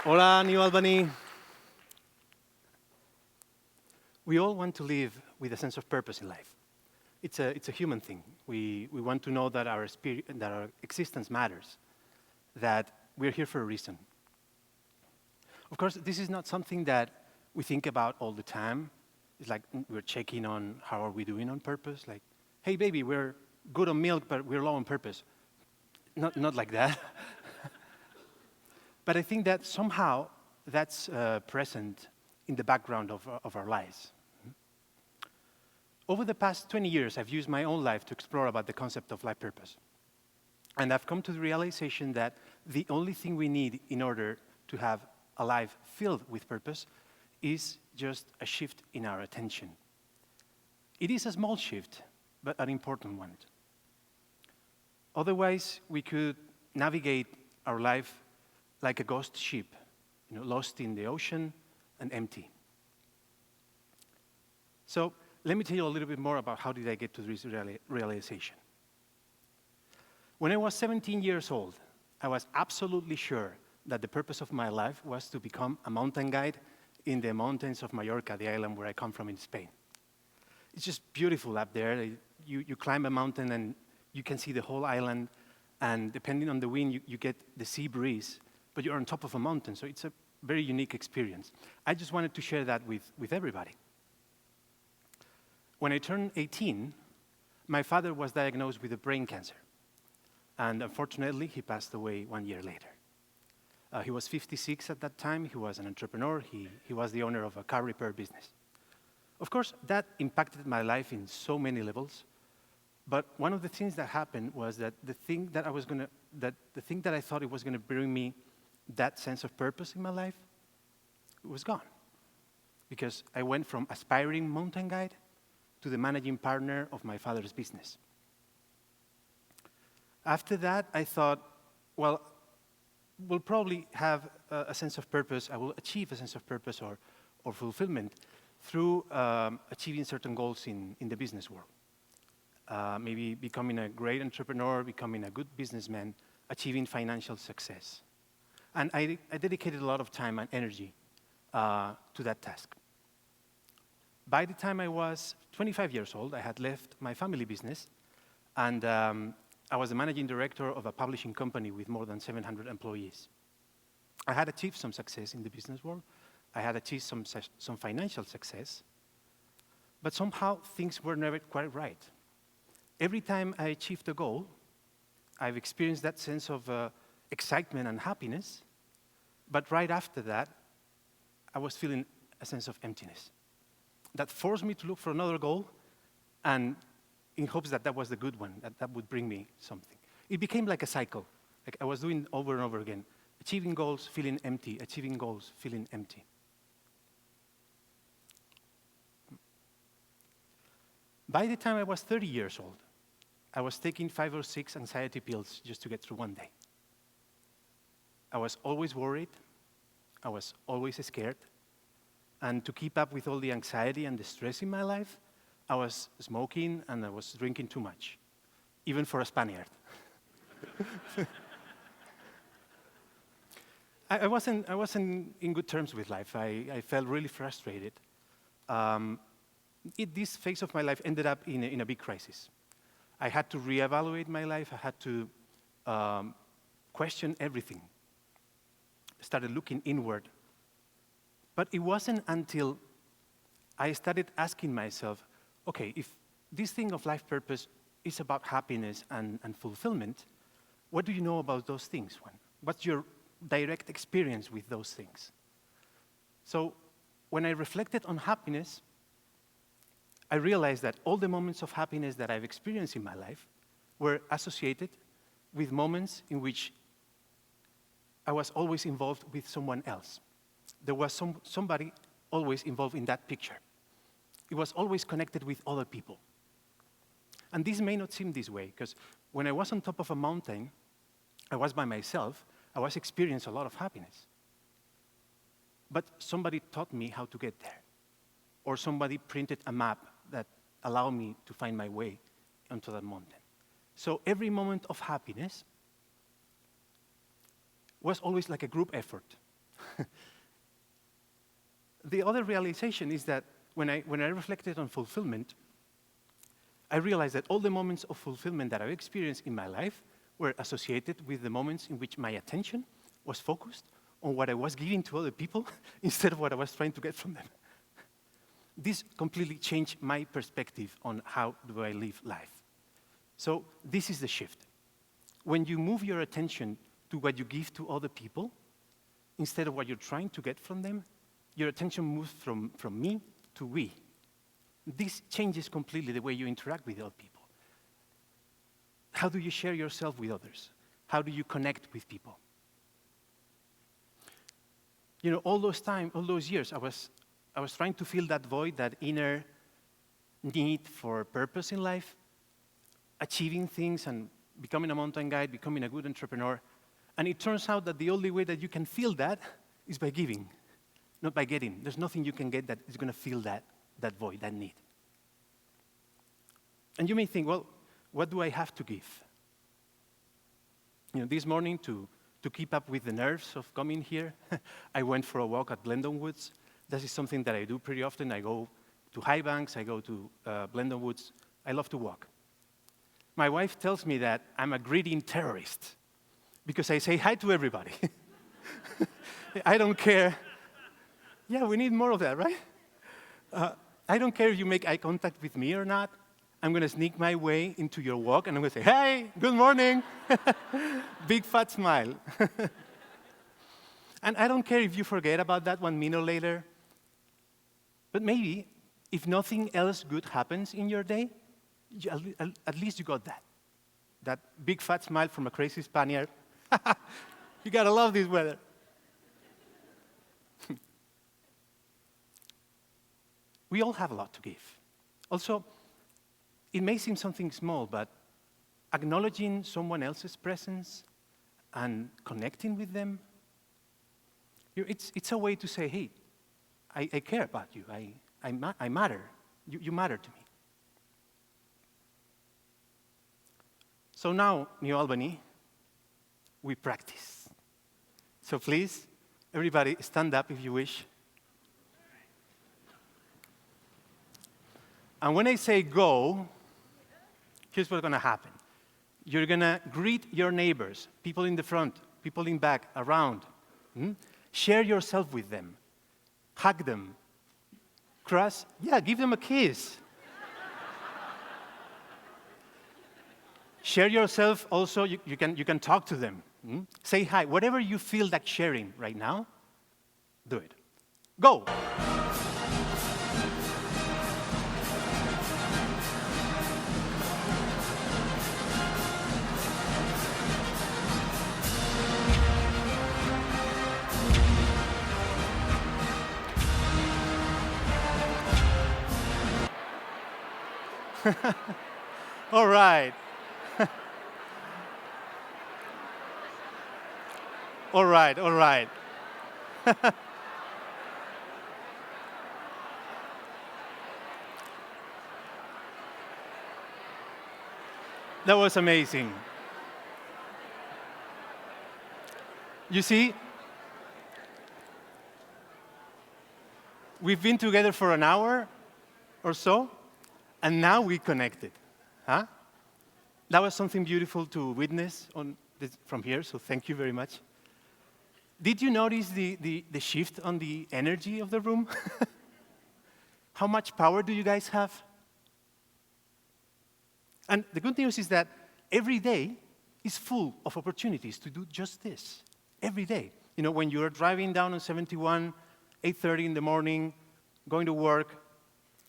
Hola, New Albany. We all want to live with a sense of purpose in life. It's a human thing. We want to know that that our existence matters, that we're here for a reason. Of course, this is not something that we think about all the time. It's like we're checking on how are we doing on purpose. Like, hey, baby, we're good on milk, but we're low on purpose. Not like that. But I think that somehow that's present in the background of our lives. Over the past 20 years, I've used my own life to explore about the concept of life purpose. And I've come to the realization that the only thing we need in order to have a life filled with purpose is just a shift in our attention. It is a small shift, but an important one. Otherwise, we could navigate our life like a ghost ship, lost in the ocean and empty. So let me tell you a little bit more about how did I get to this realization. When I was 17 years old, I was absolutely sure that the purpose of my life was to become a mountain guide in the mountains of Mallorca, the island where I come from in Spain. It's just beautiful up there. You climb a mountain and you can see the whole island, and depending on the wind, you get the sea breeze, but you're on top of a mountain, so it's a very unique experience. I just wanted to share that with everybody. When I turned 18, my father was diagnosed with a brain cancer, and unfortunately, he passed away 1 year later. He was 56 at that time. He was an entrepreneur. He was the owner of a car repair business. Of course, that impacted my life in so many levels. But one of the things that happened was that the thing that I thought it was going to bring me that sense of purpose in my life, it was gone. Because I went from aspiring mountain guide to the managing partner of my father's business. After that, I thought, well, we'll probably have a sense of purpose. I will achieve a sense of purpose or fulfillment through achieving certain goals in the business world. Maybe becoming a great entrepreneur, becoming a good businessman, achieving financial success. And I dedicated a lot of time and energy to that task. By the time I was 25 years old, I had left my family business, and I was the managing director of a publishing company with more than 700 employees. I had achieved some success in the business world. I had achieved some financial success, but somehow things were never quite right. Every time I achieved a goal, I've experienced that sense of excitement and happiness, but right after that, I was feeling a sense of emptiness. That forced me to look for another goal, and in hopes that that was the good one, that would bring me something. It became like a cycle. Like I was doing over and over again, achieving goals, feeling empty, achieving goals, feeling empty. By the time I was 30 years old, I was taking 5 or 6 anxiety pills just to get through one day. I was always worried. I was always scared. And to keep up with all the anxiety and the stress in my life, I was smoking and I was drinking too much, even for a Spaniard. I wasn't in good terms with life. I felt really frustrated. This phase of my life ended up in a big crisis. I had to reevaluate my life. I had to question everything. I started looking inward. But it wasn't until I started asking myself, okay, if this thing of life purpose is about happiness and fulfillment, what do you know about those things? What's your direct experience with those things? So when I reflected on happiness, I realized that all the moments of happiness that I've experienced in my life were associated with moments in which I was always involved with someone else. There was somebody always involved in that picture. It was always connected with other people. And this may not seem this way, because when I was on top of a mountain, I was by myself, I was experiencing a lot of happiness. But somebody taught me how to get there. Or somebody printed a map that allowed me to find my way onto that mountain. So every moment of happiness was always like a group effort. the other realization is that when I reflected on fulfillment, I realized that all the moments of fulfillment that I've experienced in my life were associated with the moments in which my attention was focused on what I was giving to other people instead of what I was trying to get from them. This completely changed my perspective on how do I live life. So this is the shift. When you move your attention to what you give to other people, instead of what you're trying to get from them, your attention moves from me to we. This changes completely the way you interact with other people. How do you share yourself with others? How do you connect with people? You know, all those years, I was trying to fill that void, that inner need for purpose in life, achieving things and becoming a mountain guide, becoming a good entrepreneur. And it turns out that the only way that you can feel that is by giving, not by getting. There's nothing you can get that is going to fill that void, that need. And you may think, well, what do I have to give? You know, this morning, to keep up with the nerves of coming here, I went for a walk at Blendon Woods. This is something that I do pretty often. I go to Highbanks, I go to Blendon Woods. I love to walk. My wife tells me that I'm a greeting terrorist because I say hi to everybody. I don't care. Yeah, we need more of that, right? I don't care if you make eye contact with me or not. I'm going to sneak my way into your walk, and I'm going to say, hey, good morning. Big fat smile. And I don't care if you forget about that 1 minute later. But maybe, if nothing else good happens in your day, at least you got that. That big fat smile from a crazy Spaniard. You got to love this weather. We all have a lot to give. Also, it may seem something small, but acknowledging someone else's presence and connecting with them, it's a way to say, hey, I care about you. I matter. You matter to me. So now, New Albany, we practice. So please, everybody, stand up if you wish. And when I say go, here's what's going to happen. You're going to greet your neighbors, people in the front, people in back, around. Share yourself with them. Hug them. Cross, give them a kiss. Share yourself also, you can talk to them. Say hi. Whatever you feel like sharing right now, do it. Go. All right. All right, all right. That was amazing. You see, we've been together for an hour or so, and now we connected. Huh? That was something beautiful to witness from here, so thank you very much. Did you notice the shift on the energy of the room? How much power do you guys have? And the good news is that every day is full of opportunities to do just this. Every day. You know, when you're driving down on 71, 8:30 in the morning, going to work,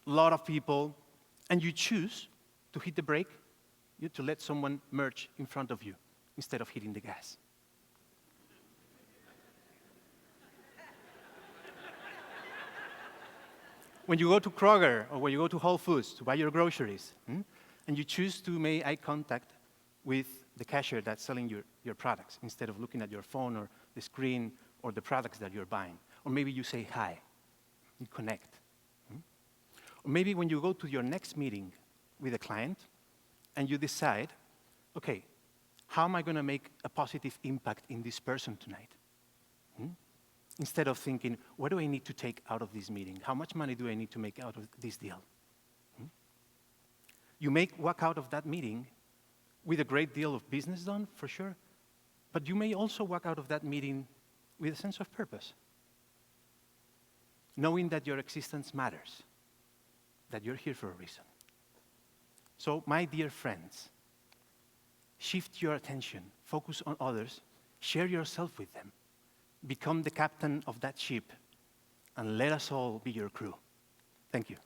a lot of people, and you choose to hit the brake, to let someone merge in front of you instead of hitting the gas. When you go to Kroger or when you go to Whole Foods to buy your groceries, and you choose to make eye contact with the cashier that's selling your products instead of looking at your phone or the screen or the products that you're buying. Or maybe you say hi, you connect. Or maybe when you go to your next meeting with a client and you decide, okay, how am I going to make a positive impact in this person tonight? instead of thinking, what do I need to take out of this meeting? How much money do I need to make out of this deal? You may walk out of that meeting with a great deal of business done, for sure, but you may also walk out of that meeting with a sense of purpose, knowing that your existence matters, that you're here for a reason. So, my dear friends, shift your attention, focus on others, share yourself with them, become the captain of that ship, and let us all be your crew. Thank you.